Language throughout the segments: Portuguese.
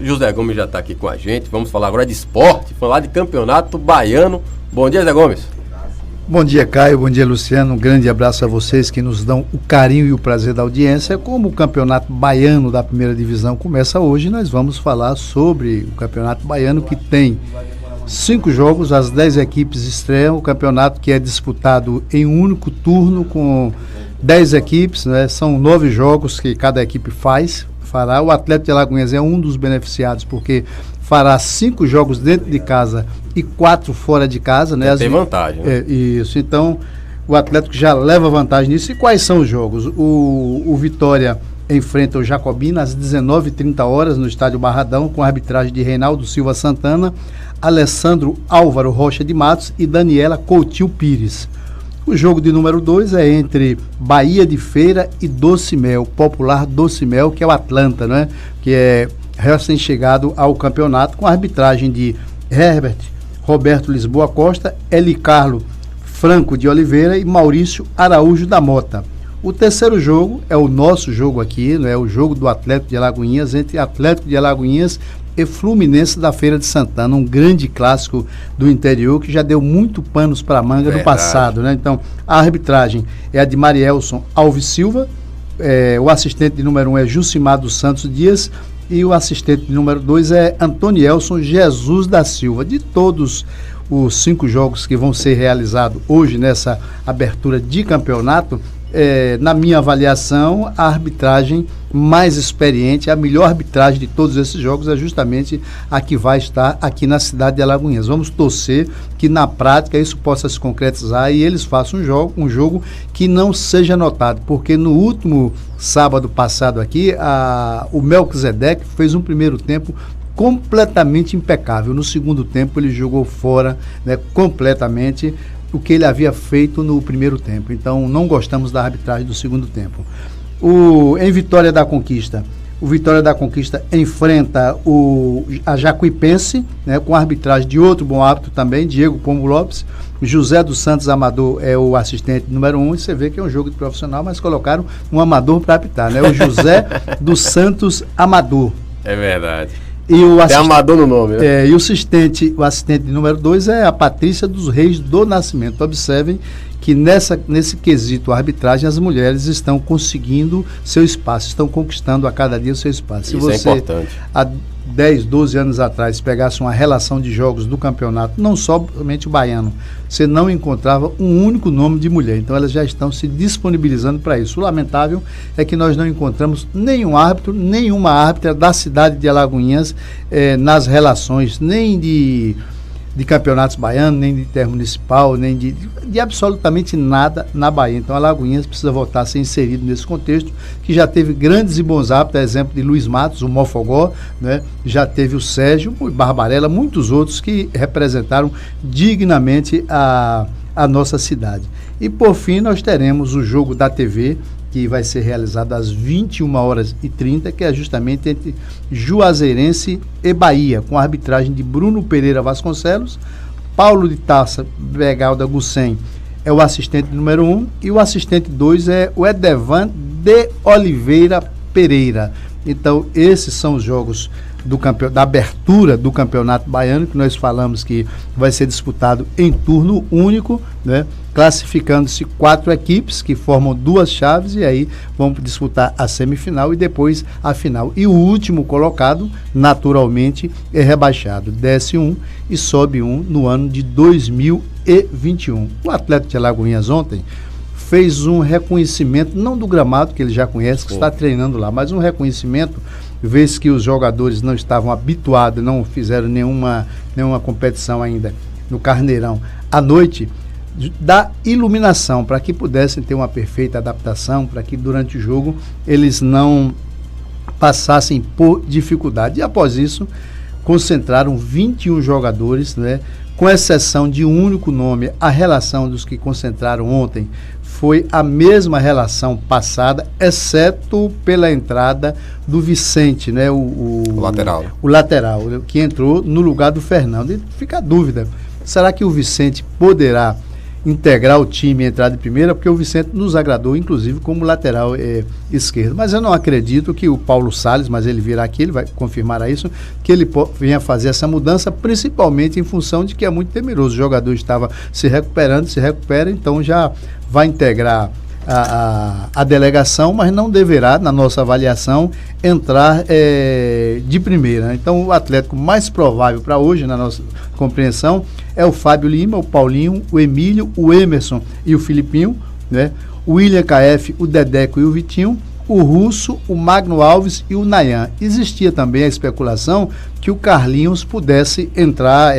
José Gomes já está aqui com a gente. Vamos falar agora de esporte, falar de campeonato baiano. Bom dia, Zé Gomes. Bom dia, Caio. Bom dia, Luciano. Um grande abraço a vocês que nos dão o carinho e o prazer da audiência. Como o campeonato baiano da primeira divisão começa hoje, nós vamos falar sobre o campeonato baiano, que tem 5 jogos, as 10 equipes estreiam. O campeonato que é disputado em um único turno com 10 equipes, né? São 9 jogos que cada equipe fará. O Atlético de Alagoinhas é um dos beneficiados, porque fará 5 jogos dentro de casa e 4 fora de casa, né? Tem vantagem, né? Isso, então o Atlético já leva vantagem nisso. E quais são os jogos? O Vitória enfrenta o Jacobina às 19h30 no estádio Barradão, com a arbitragem de Reinaldo Silva Santana, Alessandro Álvaro Rocha de Matos e Daniela Coutinho Pires. O jogo de número 2 é entre Bahia de Feira e Doce Mel, popular Doce Mel, que é o Atlanta, né? Que é recém-chegado ao campeonato, com a arbitragem de Herbert Roberto Lisboa Costa, Eli Carlo Franco de Oliveira e Maurício Araújo da Mota. O terceiro jogo é o nosso jogo aqui, né? O jogo do Atlético de Alagoinhas, entre Atlético de Alagoinhas e Fluminense da Feira de Santana, um grande clássico do interior que já deu muito panos para a manga no passado, né? Então, a arbitragem é a de Marielson Alves Silva, o assistente de número 1 é Jucimar dos Santos Dias e o assistente de número 2 é Antonielson Jesus da Silva. De todos os 5 jogos que vão ser realizados hoje nessa abertura de campeonato, na minha avaliação, a arbitragem mais experiente, a melhor arbitragem de todos esses jogos é justamente a que vai estar aqui na cidade de Alagoinhas. Vamos torcer que na prática isso possa se concretizar e eles façam um jogo que não seja notado, porque no último sábado passado aqui, o Melquisedeque fez um primeiro tempo completamente impecável. No segundo tempo ele jogou fora, né, completamente o que ele havia feito no primeiro tempo. Então não gostamos da arbitragem do segundo tempo. Em Vitória da Conquista, o Vitória da Conquista enfrenta a Jacuipense, né, com a arbitragem de outro bom árbitro também, Diego Pombo Lopes. José dos Santos Amador é o assistente número 1, e você vê que é um jogo de profissional, mas colocaram um amador para apitar, né? O José dos Santos Amador. É verdade. Tem Amador no nome, né? E o assistente de número 2 é a Patrícia dos Reis do Nascimento. Observem que nesse quesito arbitragem, as mulheres estão conseguindo seu espaço, estão conquistando a cada dia o seu espaço. Se você, é importante. Há 10, 12 anos atrás, pegasse uma relação de jogos do campeonato, não somente o baiano, você não encontrava um único nome de mulher. Então elas já estão se disponibilizando para isso. O lamentável é que nós não encontramos nenhum árbitro, nenhuma árbitra da cidade de Alagoinhas nas relações, nem de campeonatos baianos, nem de intermunicipal, nem de absolutamente nada na Bahia. Então, Alagoinhas precisa voltar a ser inserido nesse contexto, que já teve grandes e bons árbitros, exemplo de Luiz Matos, o Mofogó, né? Já teve o Sérgio, o Barbarella, muitos outros que representaram dignamente a nossa cidade. E, por fim, nós teremos o jogo da TV, que vai ser realizado às 21h30, que é justamente entre Juazeirense e Bahia, com a arbitragem de Bruno Pereira Vasconcelos. Paulo de Taça Begalda Gussem é o assistente número 1 e o assistente 2 é o Edevan de Oliveira Pereira. Então, esses são os jogos da abertura do Campeonato Baiano, que nós falamos que vai ser disputado em turno único, né? Classificando-se 4 equipes que formam 2 chaves, e aí vão disputar a semifinal e depois a final. E o último colocado, naturalmente, é rebaixado. Desce um e sobe um no ano de 2021. O Atlético de Alagoinhas ontem fez um reconhecimento, não do gramado, que ele já conhece, que está treinando lá, mas um reconhecimento, vez que os jogadores não estavam habituados, não fizeram nenhuma competição ainda no Carneirão, à noite, da iluminação, para que pudessem ter uma perfeita adaptação, para que durante o jogo eles não passassem por dificuldade. E após isso, concentraram 21 jogadores, né? Com exceção de um único nome. A relação dos que concentraram ontem foi a mesma relação passada, exceto pela entrada do Vicente, né? O lateral. O lateral, que entrou no lugar do Fernando. E fica a dúvida, será que o Vicente poderá integrar o time e entrar de primeira, porque o Vicente nos agradou, inclusive, como lateral esquerdo. Mas eu não acredito que o Paulo Salles, mas ele virá aqui, ele vai confirmar isso, que ele venha fazer essa mudança, principalmente em função de que é muito temeroso. O jogador estava se recupera, então já vai integrar a delegação, mas não deverá, na nossa avaliação, entrar de primeira. Então, o Atlético mais provável para hoje, na nossa compreensão, é o Fábio Lima, o Paulinho, o Emílio, o Emerson e o Filipinho, né? O William KF, o Dedeco e o Vitinho, o Russo, o Magno Alves e o Nayan. Existia também a especulação que o Carlinhos pudesse entrar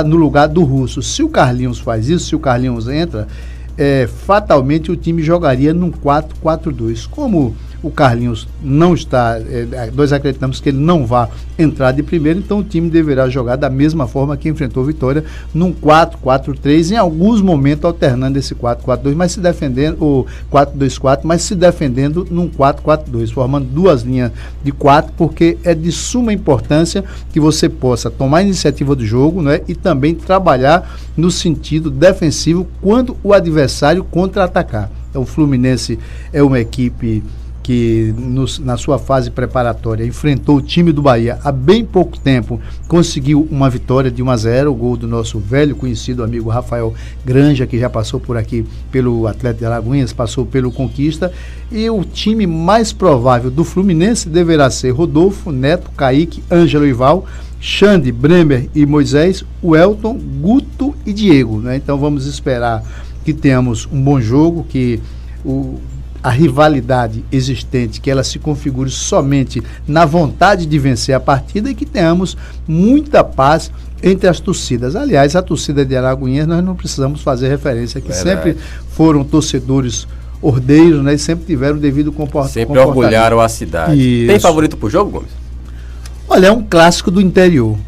no lugar do Russo. Se o Carlinhos faz isso, se o Carlinhos entra, fatalmente o time jogaria num 4-4-2. Como o Carlinhos não está, nós acreditamos que ele não vai entrar de primeiro, então o time deverá jogar da mesma forma que enfrentou o Vitória, num 4-4-3, em alguns momentos alternando esse 4-4-2, mas se defendendo, o 4-2-4, mas se defendendo num 4-4-2, formando duas linhas de 4, porque é de suma importância que você possa tomar a iniciativa do jogo, né, e também trabalhar no sentido defensivo quando o adversário contra-atacar. Então o Fluminense é uma equipe que na sua fase preparatória enfrentou o time do Bahia há bem pouco tempo, conseguiu uma vitória de 1-0, o gol do nosso velho conhecido amigo Rafael Granja, que já passou por aqui pelo Atlético de Alagoinhas, passou pelo Conquista, e o time mais provável do Fluminense deverá ser Rodolfo, Neto, Kaique, Ângelo e Val, Xande, Bremer e Moisés, o Elton, Guto e Diego, né? Então vamos esperar que tenhamos um bom jogo, que a rivalidade existente, que ela se configure somente na vontade de vencer a partida e que tenhamos muita paz entre as torcidas. Aliás, a torcida de Alagoinhas, nós não precisamos fazer referência, que sempre foram torcedores ordeiros, né, e sempre tiveram o devido comportamento. Sempre orgulharam a cidade. Isso. Tem favorito pro jogo, Gomes? Olha, é um clássico do interior.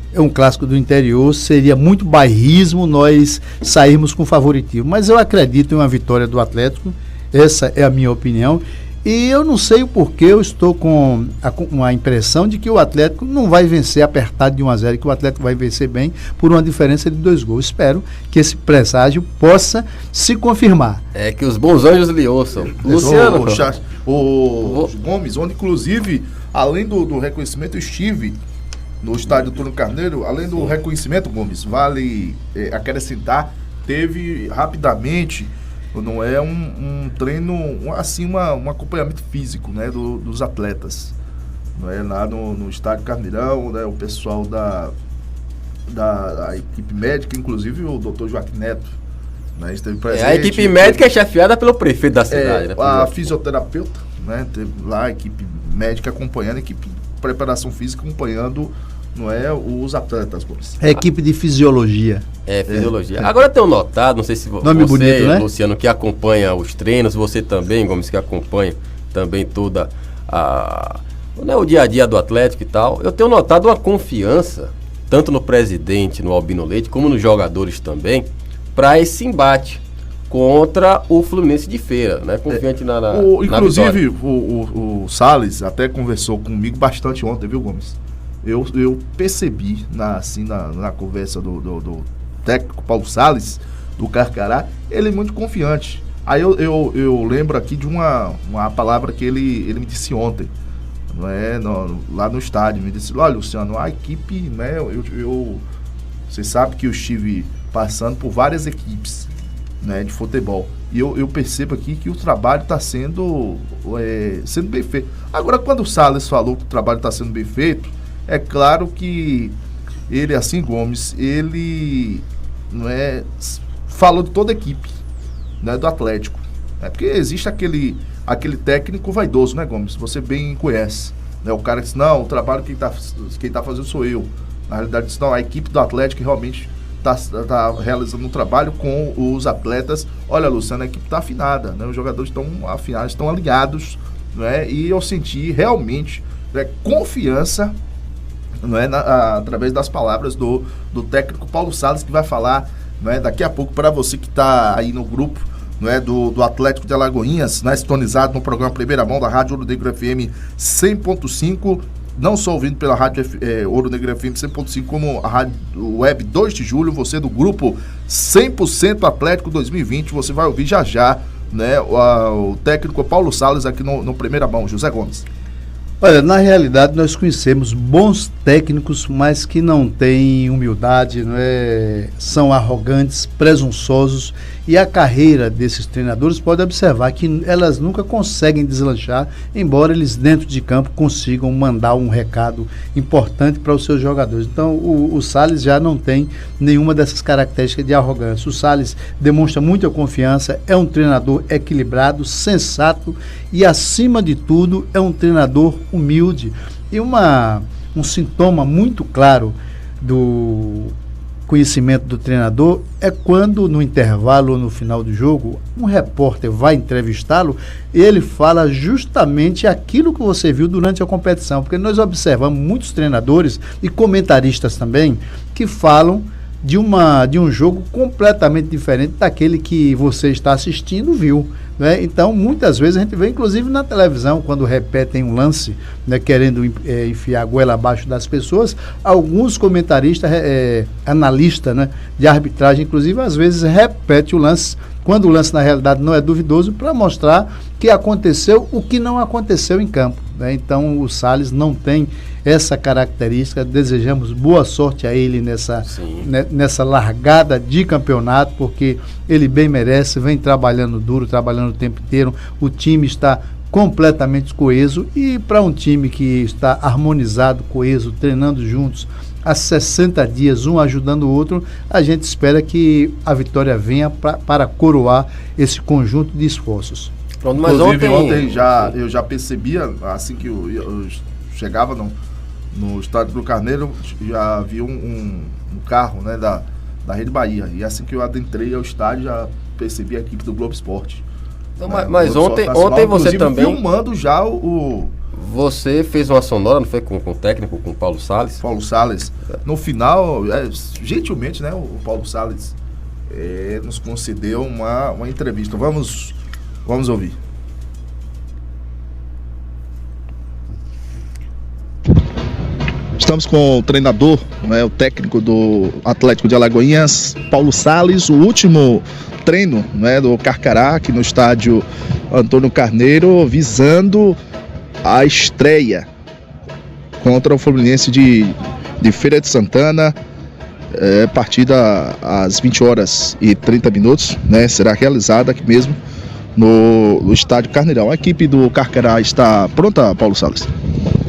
Seria muito bairrismo nós sairmos com favoritismo. Mas eu acredito em uma vitória do Atlético. Essa é a minha opinião. E eu não sei o porquê, eu estou com a impressão de que o Atlético não vai vencer apertado de 1-0, que o Atlético vai vencer bem por uma diferença de 2 gols. Espero que esse presságio possa se confirmar. É que os bons anjos lhe ouçam. Luciano. O Gomes, onde inclusive, além do reconhecimento, eu estive no estádio Túlio Carneiro, além do reconhecimento, Gomes, vale acrescentar, teve rapidamente... Não é um treino, assim, um acompanhamento físico, né, dos atletas. Não é? Lá no estádio Carneirão, né, o pessoal da equipe médica, inclusive o Dr. Joaquim Neto, né, esteve presente. A equipe médica é chefiada pelo prefeito da cidade. Né, a fisioterapeuta, né, teve lá a equipe médica acompanhando, a equipe de preparação física acompanhando, não é, os atletas. É equipe de fisiologia. Fisiologia. Agora eu tenho notado, não sei se nome você, bonito, né? Luciano, que acompanha os treinos, você também, Gomes, que acompanha também toda o dia a dia do Atlético e tal, eu tenho notado uma confiança, tanto no presidente, no Albino Leite, como nos jogadores também, para esse embate contra o Fluminense de Feira, né? Confiante inclusive, o Salles até conversou comigo bastante ontem, viu, Gomes? Eu percebi na conversa do técnico Paulo Salles, do Carcará, ele é muito confiante. Aí eu lembro aqui de uma palavra que ele me disse ontem, não é, lá no estádio. Me disse: olha, Luciano, a equipe, né, você sabe que eu estive passando por várias equipes, né, de futebol. E eu percebo aqui que o trabalho está sendo bem feito. Agora, quando o Salles falou que o trabalho está sendo bem feito, é claro que ele, assim, Gomes, ele não falou de toda a equipe, né, do Atlético. Porque existe aquele técnico vaidoso, né, Gomes? Você bem conhece. Né? O cara diz: não, o trabalho quem tá fazendo sou eu. Na realidade, diz: não, a equipe do Atlético realmente está realizando um trabalho com os atletas. Olha, Luciano, a equipe está afinada, né? Os jogadores estão afinados, estão alinhados, né? E eu senti realmente, né, confiança, não é, através das palavras do técnico Paulo Salles, que vai falar, não é, daqui a pouco para você que está aí no grupo, não é, do Atlético de Alagoinhas, né, sintonizado no programa Primeira Mão da Rádio Ouro Negro FM 100.5, não só ouvindo pela Rádio Ouro Negro FM 100.5, como a Rádio Web 2 de Julho, você do grupo 100% Atlético 2020, você vai ouvir já, né, o técnico Paulo Salles aqui no Primeira Mão, José Gomes. Olha, na realidade nós conhecemos bons técnicos, mas que não têm humildade, são arrogantes, presunçosos, e a carreira desses treinadores pode observar que elas nunca conseguem deslanchar, embora eles dentro de campo consigam mandar um recado importante para os seus jogadores. Então o Salles já não tem nenhuma dessas características de arrogância. O Salles demonstra muita confiança, é um treinador equilibrado, sensato e, acima de tudo, é um treinador humilde. E um sintoma muito claro do conhecimento do treinador é quando, no intervalo ou no final do jogo, um repórter vai entrevistá-lo e ele fala justamente aquilo que você viu durante a competição, porque nós observamos muitos treinadores e comentaristas também que falam de um jogo completamente diferente daquele que você está assistindo, viu? Né? Então, muitas vezes a gente vê, inclusive na televisão, quando repetem um lance, né, querendo enfiar a goela abaixo das pessoas, alguns comentaristas, analistas, né, de arbitragem, inclusive, às vezes repete o lance, quando o lance na realidade não é duvidoso, para mostrar que aconteceu o que não aconteceu em campo. Né? Então, o Salles não tem essa característica. Desejamos boa sorte a ele nessa largada de campeonato, porque ele bem merece, vem trabalhando duro, trabalhando o tempo inteiro, o time está completamente coeso, e para um time que está harmonizado, coeso, treinando juntos há 60 dias, um ajudando o outro, a gente espera que a vitória venha para coroar esse conjunto de esforços. Pronto, mas ontem eu já percebia, assim que eu chegava no estádio do Carneiro, já vi um carro, né, da Rede Bahia, e assim que eu adentrei ao estádio, já percebi a equipe do Globo Esporte. Então, mas ontem você também filmando já você fez uma sonora, não foi com o técnico, com o Paulo Salles? Paulo Salles. No final, gentilmente, né, o Paulo Salles nos concedeu uma entrevista. Vamos ouvir. Estamos com o treinador, né, o técnico do Atlético de Alagoinhas, Paulo Salles, o último treino, né, do Carcará, aqui no estádio Antônio Carneiro, visando a estreia contra o Fluminense de Feira de Santana, partida às 20h30, né, será realizada aqui mesmo no estádio Carneirão. A equipe do Carcará está pronta, Paulo Salles?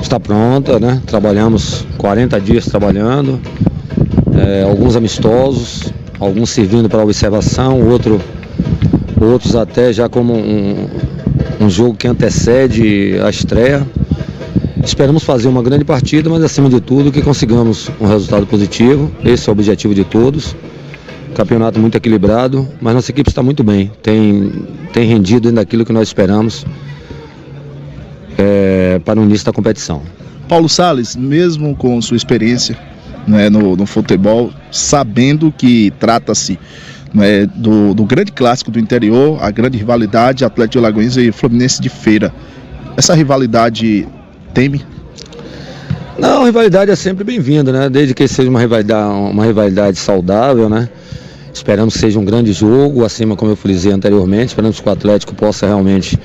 Está pronta, né? Trabalhamos 40 dias trabalhando, alguns amistosos, alguns servindo para observação, outros até já como um jogo que antecede a estreia. Esperamos fazer uma grande partida, mas acima de tudo que consigamos um resultado positivo. Esse é o objetivo de todos. Campeonato muito equilibrado, mas nossa equipe está muito bem, tem rendido dentro daquilo que nós esperamos para o início da competição. Paulo Salles, mesmo com sua experiência, né, no futebol, sabendo que trata-se, né, do grande clássico do interior, a grande rivalidade Atlético de Alagoinhas e Fluminense de Feira, essa rivalidade teme? Não, a rivalidade é sempre bem-vinda, né? Desde que seja uma rivalidade saudável, né? Esperamos que seja um grande jogo, acima, como eu frisei anteriormente, esperamos que o Atlético possa realmente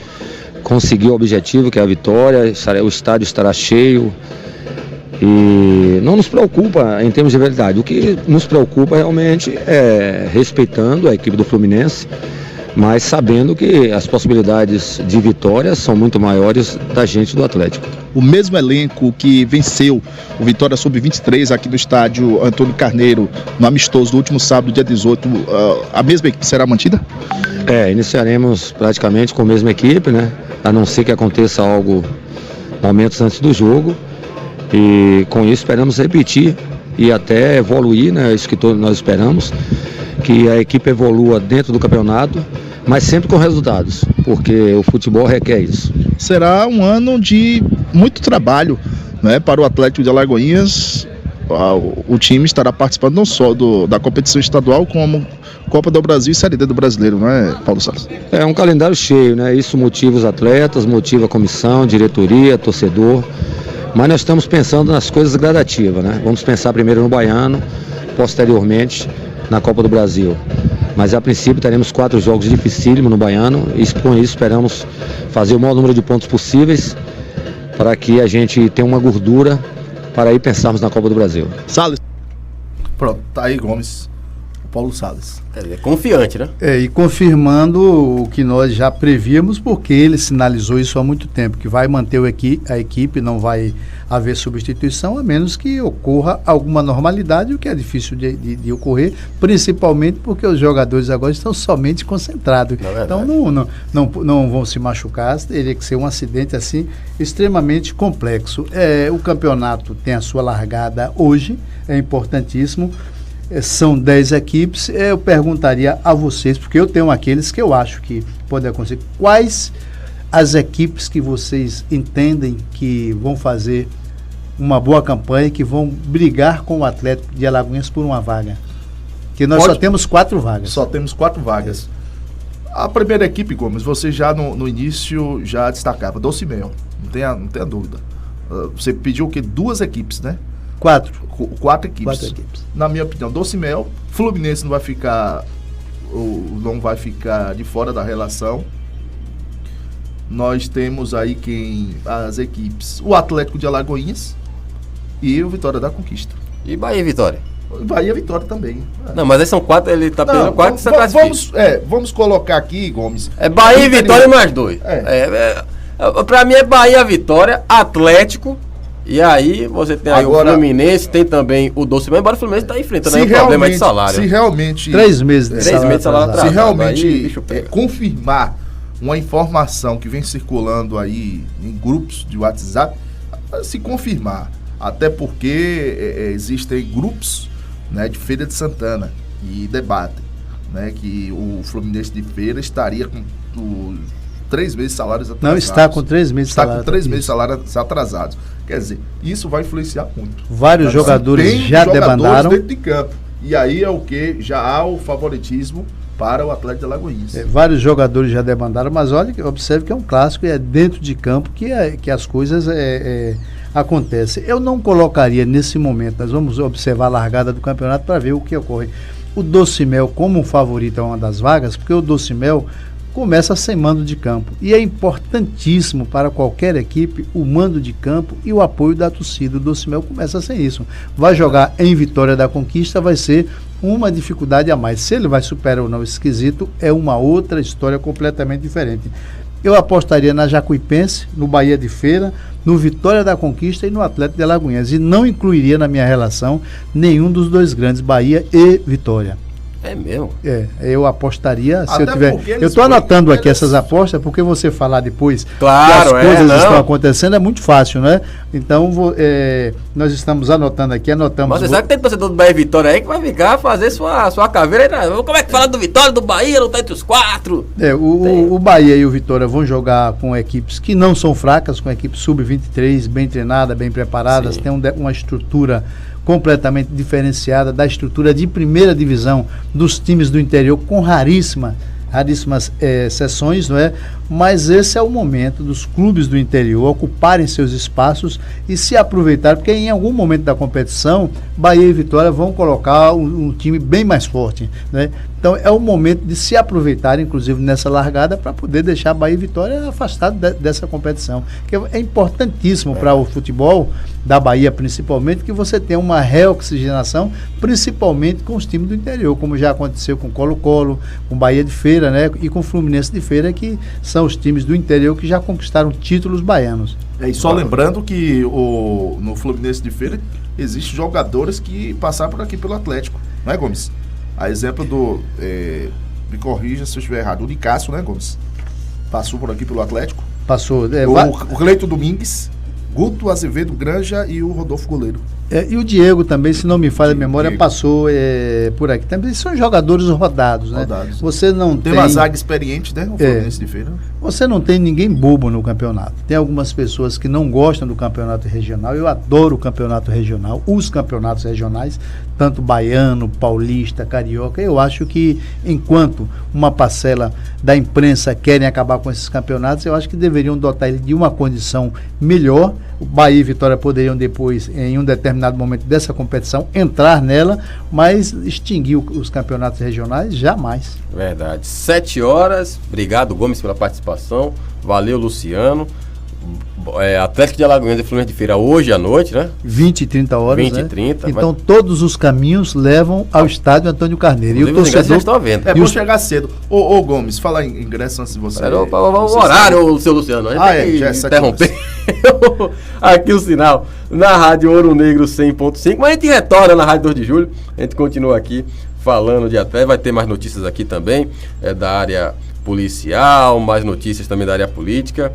conseguir o objetivo, que é a vitória, o estádio estará cheio e não nos preocupa em termos de rivalidade. O que nos preocupa realmente é respeitando a equipe do Fluminense, mas sabendo que as possibilidades de vitória são muito maiores da gente do Atlético. O mesmo elenco que venceu o Vitória Sub-23 aqui no estádio Antônio Carneiro, no amistoso do último sábado, dia 18, a mesma equipe será mantida? Iniciaremos praticamente com a mesma equipe, né? A não ser que aconteça algo momentos antes do jogo, e com isso esperamos repetir e até evoluir, né? Isso que todos nós esperamos, que a equipe evolua dentro do campeonato, mas sempre com resultados, porque o futebol requer isso. Será um ano de muito trabalho, né, para o Atlético de Alagoinhas. O time estará participando não só da competição estadual, como Copa do Brasil e Série D do Brasileiro, não é, Paulo Salles? É um calendário cheio, né? Isso motiva os atletas, motiva a comissão, diretoria, torcedor. Mas nós estamos pensando nas coisas gradativas, né? Vamos pensar primeiro no Baiano, posteriormente na Copa do Brasil. Mas a princípio teremos 4 jogos dificílimos no Baiano e com isso esperamos fazer o maior número de pontos possíveis para que a gente tenha uma gordura para aí pensarmos na Copa do Brasil. Salles. Pronto, tá aí Gomes, o Paulo Salles. É confiante, né? E confirmando o que nós já prevíamos, porque ele sinalizou isso há muito tempo, que vai manter a equipe, não vai haver substituição, a menos que ocorra alguma normalidade, o que é difícil de ocorrer, principalmente porque os jogadores agora estão somente concentrados. Então não vão se machucar, teria que ser um acidente assim extremamente complexo. O campeonato tem a sua largada hoje, é importantíssimo. São 10 equipes, eu perguntaria a vocês, porque eu tenho aqueles que eu acho que podem acontecer, quais as equipes que vocês entendem que vão fazer uma boa campanha, que vão brigar com o Atlético de Alagoinhas por uma vaga? Que nós só temos 4 vagas. Só temos 4 vagas. A primeira equipe, Gomes, você já no início já destacava, Docimel, não tenha dúvida. Você pediu o quê? 2 equipes, né? 4 equipes. Na minha opinião, Docimel, Fluminense não vai ficar de fora da relação. Nós temos aí as equipes, o Atlético de Alagoinhas e o Vitória da Conquista. E Bahia e Vitória? Bahia e Vitória também. Não, mas aí são 4, ele tá pegando 4 que você classifica. Vamos colocar aqui, Gomes. É Bahia e Vitória mais 2. Pra mim é Bahia, Vitória, Atlético. E aí você tem aí agora, o Fluminense, tem também o Docimel, embora o Fluminense está enfrentando aí um problema de salário. Se realmente 3 meses de salário atrasado. Se realmente confirmar uma informação que vem circulando aí em grupos de WhatsApp, se confirmar, até porque existem grupos, né, de Feira de Santana e debatem, né, que o Fluminense de Feira estaria com 3 meses de salários atrasados. Não, está com 3 meses de salário. Está com 3 meses de salários atrasados. Quer dizer, isso vai influenciar muito. Vários jogadores já debandaram dentro de campo. E aí é o que? Já há o favoritismo para o Atlético de Alagoinhas. Vários jogadores já debandaram, mas olha, observe que é um clássico e é dentro de campo que as coisas acontecem. Eu não colocaria nesse momento, nós vamos observar a largada do campeonato para ver o que ocorre. O Docimel como um favorito a uma das vagas, porque o Docimel começa sem mando de campo. E é importantíssimo para qualquer equipe o mando de campo e o apoio da torcida. O Docimel começa sem isso. Vai jogar em Vitória da Conquista, vai ser uma dificuldade a mais. Se ele vai superar ou não esse quesito, é uma outra história completamente diferente. Eu apostaria na Jacuipense, no Bahia de Feira, no Vitória da Conquista e no Atlético de Alagoinhas. E não incluiria na minha relação nenhum dos 2 grandes, Bahia e Vitória. É mesmo? Eu apostaria, se até eu tiver... Eu estou anotando aqui essas apostas, porque você falar depois claro, que as coisas estão acontecendo é muito fácil, né? Então, nós estamos anotando aqui, anotamos... Mas você sabe que tem torcedor do Bahia e Vitória aí que vai ficar fazer sua caveira aí, como é que fala do Vitória, do Bahia, não tá entre os 4? O Bahia e o Vitória vão jogar com equipes que não são fracas, com equipes sub-23, bem treinadas, bem preparadas, tem uma estrutura completamente diferenciada da estrutura de primeira divisão dos times do interior, com raríssimas exceções, não é? Mas esse é o momento dos clubes do interior ocuparem seus espaços e se aproveitar, porque em algum momento da competição, Bahia e Vitória vão colocar um time bem mais forte, né? Então é o momento de se aproveitar, inclusive nessa largada, para poder deixar Bahia e Vitória afastado dessa competição, que é importantíssimo para o futebol da Bahia, principalmente, que você tenha uma reoxigenação, principalmente com os times do interior, como já aconteceu com Colo-Colo, com Bahia de Feira, né? E com Fluminense de Feira, que são os times do interior que já conquistaram títulos baianos. E só lembrando que no Fluminense de Feira existem jogadores que passaram por aqui pelo Atlético, não é, Gomes? A exemplo me corrija se eu estiver errado, o Nicásio, né, Gomes? Passou por aqui pelo Atlético. Passou. O Cleito Domingues, Guto Azevedo Granja e o Rodolfo Goleiro. E o Diego também, se não me falha a memória, passou por aqui. Também são jogadores rodados, né? Você não tem uma zaga experiente, né? O Fluminense de Feira. Você não tem ninguém bobo no campeonato. Tem algumas pessoas que não gostam do campeonato regional. Eu adoro o campeonato regional, os campeonatos regionais, tanto baiano, paulista, carioca. Eu acho que enquanto uma parcela da imprensa querem acabar com esses campeonatos, eu acho que deveriam dotar ele de uma condição melhor O Bahia e Vitória poderiam depois, em um determinado momento dessa competição, entrar nela, mas extinguir os campeonatos regionais, jamais. Verdade. 7 horas. Obrigado, Gomes, pela participação. Valeu, Luciano. Atlético de Alagoinhas e Fluminense de Feira hoje à noite, né? 20 e 30 horas, 20 e né? 30. Então todos os caminhos levam ao estádio Antônio Carneiro. Inclusive, E o torcedor já estão à venda. É bom chegar cedo. Ô Gomes, fala em ingresso antes de você. O horário, seu Luciano. A gente tem que já é interromper aqui o sinal na Rádio Ouro Negro 100.5, mas a gente retorna na Rádio 2 de Julho. A gente continua aqui falando de até. Vai ter mais notícias aqui também, da área policial, mais notícias também da área política.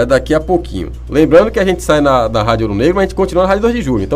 Daqui a pouquinho. Lembrando que a gente sai na Rádio Ouro Negro, mas a gente continua na Rádio 2 de Julho. Então,